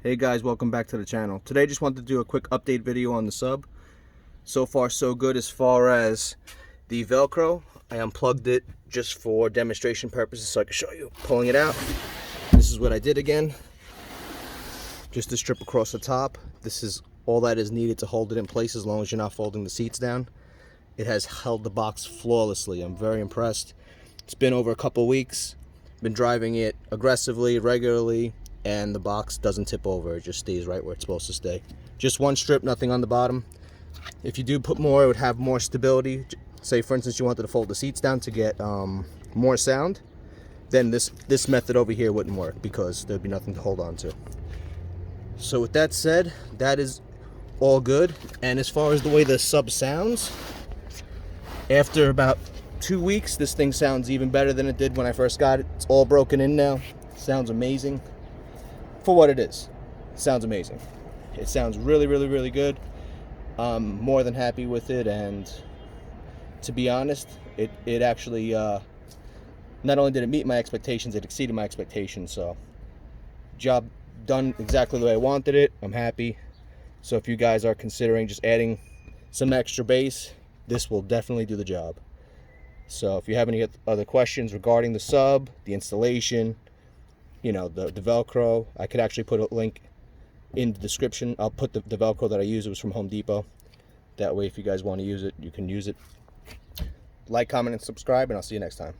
Hey guys, welcome back to the channel. Today I just wanted to do a quick update video on the sub. So far so good as far as the Velcro. I unplugged it just for demonstration purposes so I can show you pulling it out. This is what I did again. Just a strip across the top. This is all that is needed to hold it in place as long as you're not folding the seats down. It has held the box flawlessly. I'm very impressed. It's been over a couple weeks. Been driving it aggressively, regularly, and the box doesn't tip over. It just stays right where it's supposed to stay. Just one strip, nothing on the bottom. If you do put more, it would have more stability. Say for instance you wanted to fold the seats down to get more sound, then this method over here wouldn't work because there'd be nothing to hold on to. So with that said, that is all good. And as far as the way the sub sounds, after about 2 weeks, this thing sounds even better than it did when I first got it. It's all broken in now. Sounds amazing. For what it is, it sounds amazing. It sounds really, really, really good. I'm more than happy with it, and to be honest, it actually not only did it meet my expectations, it exceeded my expectations. So job done exactly the way I wanted it. I'm happy. So if you guys are considering just adding some extra bass, this will definitely do the job. So if you have any other questions regarding the sub, the installation, you know, the Velcro, I could actually put a link in the description. I'll put the Velcro that I use. It was from Home Depot. That way if you guys want to use it, you can use it. Like, comment, and subscribe, and I'll see you next time.